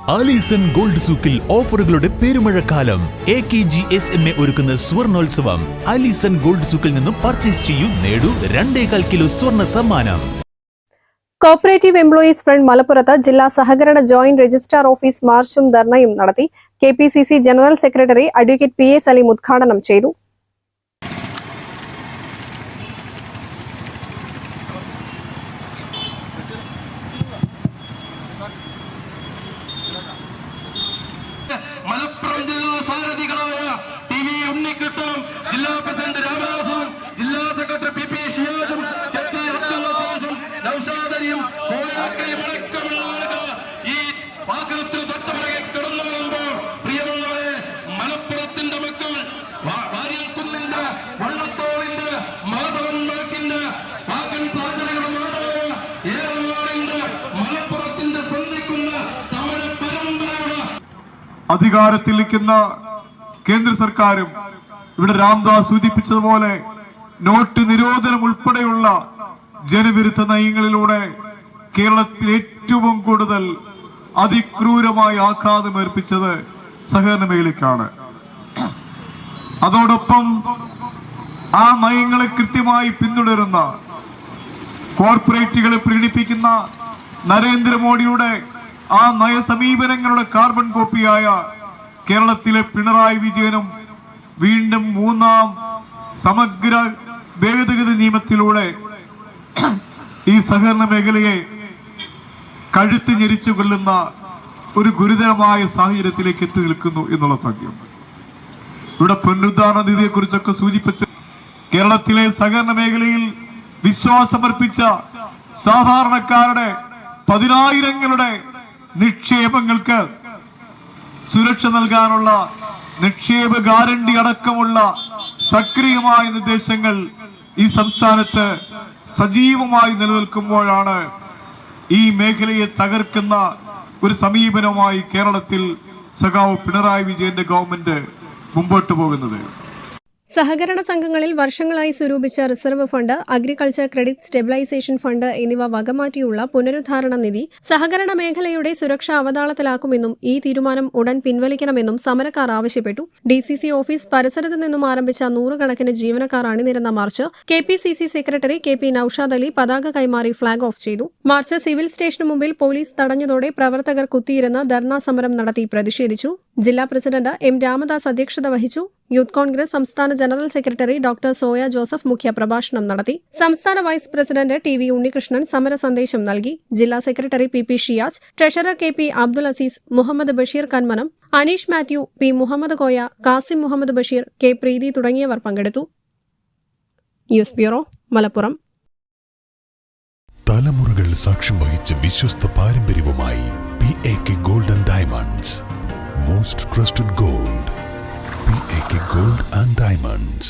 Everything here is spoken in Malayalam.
ആലീസൺ ഗോൾഡ് സൂക്കിൽ ഓഫറുകളുടെ പെരുമഴക്കാലം. AKGSMA ഒരുക്കുന്ന സ്വർണോത്സവം. ആലീസൺ ഗോൾഡ് സൂക്കിൽ നിന്നും പർച്ചേസ് ചെയ്യൂ, നേടൂ 2.25 കിലോ സ്വർണ്ണ സമ്മാനം. കോപ്പറേറ്റീവ് എംപ്ലോയീസ് ഫ്രണ്ട് മലപ്പുറത്ത് ജില്ലാ സഹകരണ ജോയിന്റ് രജിസ്ട്രാർ ഓഫീസ് മാർച്ചും ധർണയും നടത്തി. KPCC general secretary advocate PA Saleem ഉദ്ഘാടനം ചെയ്തു. മലപ്പുറം ജില്ലാ സാരഥികളായ TV ഉണ്ണിക്കൃഷ്ണൻ, ജില്ലാ പ്രസിഡന്റ് രാമദാസും, ജില്ലാ സെക്രട്ടറി PP ഷിയാസും, നൗഷാദരിയും കോയാക്കയും അടക്കമുള്ള ആളുകൾ ഈ വാക്കത്തിന് തൊട്ടുപിറകെ കിടന്നു വരുമ്പോൾ, പ്രിയമുള്ളവരെ, മലപ്പുറത്തിന്റെ മക്കൾ വാര്യൽക്കുന്നിന്റെ, വള്ളത്തോളിന്റെ, മാധവൻ മാച്ചിന്റെ, വാഗൻ പാചകങ്ങളുമാണ് ഏറെമാറിന്റെ മലപ്പുറത്തിന്റെ പൊന്തിക്കുന്ന സമര പരമ്പരയാണ്. അധികാരത്തിലിരിക്കുന്ന കേന്ദ്ര സർക്കാരും ഇവിടെ രാംദാസ് സൂചിപ്പിച്ചതുപോലെ നോട്ട് നിരോധനം ഉൾപ്പെടെയുള്ള ജനവിരുദ്ധ നയങ്ങളിലൂടെ കേരളത്തിൽ ഏറ്റവും കൂടുതൽ അതിക്രൂരമായി ആഘാതമേൽപ്പിച്ചത് സഹകരണ മേഖലയ്ക്കാണ്. അതോടൊപ്പം ആ നയങ്ങളെ കൃത്യമായി പിന്തുടരുന്ന കോർപ്പറേറ്റുകളെ പ്രകടിപ്പിക്കുന്ന നരേന്ദ്രമോദിയുടെ ആ നയസമീപനങ്ങളുടെ കാർബൺ കോപ്പിയായ കേരളത്തിലെ പിണറായി വിജയനും വീണ്ടും മൂന്നാം സമഗ്ര ഭേദഗതി നിയമത്തിലൂടെ ഈ സഹകരണ മേഖലയെ കഴുത്ത് ഞെരിച്ചു കൊള്ളുന്ന ഒരു ഗുരുതരമായ സാഹചര്യത്തിലേക്ക് എത്തി നിൽക്കുന്നു എന്നുള്ള സത്യം. ഇവിടെ പുനരുദ്ധാരണ നിധിയെ കുറിച്ചൊക്കെ സൂചിപ്പിച്ച് കേരളത്തിലെ സഹകരണ മേഖലയിൽ വിശ്വാസമർപ്പിച്ച സാധാരണക്കാരുടെ 10,000ങ്ങളുടെ നിക്ഷേപങ്ങൾക്ക് സുരക്ഷ നൽകാനുള്ള നിക്ഷേപ ഗ്യാരണ്ടി അടക്കമുള്ള സക്രിയമായ നിർദ്ദേശങ്ങൾ ഈ സംസ്ഥാനത്ത് സജീവമായി നിലനിൽക്കുമ്പോഴാണ് ഈ മേഖലയെ തകർക്കുന്ന ഒരു സമീപനവുമായി കേരളത്തിൽ സഖാവ് പിണറായി വിജയന്റെ ഗവൺമെന്റ് മുമ്പോട്ട് പോകുന്നത്. സഹകരണ സംഘങ്ങളിൽ വർഷങ്ങളായി സ്വരൂപിച്ച reserve fund, agriculture credit stabilisation fund എന്നിവ വകമാറ്റിയുള്ള പുനരുദ്ധാരണ നിധി സഹകരണ മേഖലയുടെ സുരക്ഷ അവതാളത്തിലാക്കുമെന്നും ഈ തീരുമാനം ഉടൻ പിൻവലിക്കണമെന്നും സമരക്കാർ ആവശ്യപ്പെട്ടു. DCC ഓഫീസ് പരിസരത്ത് നിന്നും ആരംഭിച്ച 100 ജീവനക്കാർ അണിനിരന്ന march KPCC secretary KP Noushad Ali പതാക കൈമാറി ഫ്ളാഗ് ഓഫ് ചെയ്തു. മാർച്ച് സിവിൽ സ്റ്റേഷന് മുമ്പിൽ പോലീസ് തടഞ്ഞതോടെ പ്രവർത്തകർ കുത്തിയിരുന്ന് ധർണാ സമരം നടത്തി പ്രതിഷേധിച്ചു. ജില്ലാ പ്രസിഡന്റ് M രാമദാസ് അധ്യക്ഷത വഹിച്ചു. യൂത്ത് കോൺഗ്രസ് സംസ്ഥാന general secretary doctor soya Joseph മുഖ്യപ്രഭാഷണം നടത്തി. സംസ്ഥാന വൈസ് പ്രസിഡന്റ് TV ഉണ്ണികൃഷ്ണൻ സമര സന്ദേശം നൽകി. ജില്ലാ secretary PP Shiyaj, treasurer KP Abdul Aziz, Muhammad Basheer Kanmanam, Aneesh Mathew, P Muhammad Koya, Kasim Muhammad Basheer, K Preethi തുടങ്ങിയവർ പങ്കെടുത്തു. News bureau, Malappuram. തലമുറകൾ സാക്ഷ്യം വഹിച്ച വിശ്വസ്ത പാരമ്പര്യവുമായി PAK Gold and Diamonds. Most trusted gold. PAK Gold and Diamonds.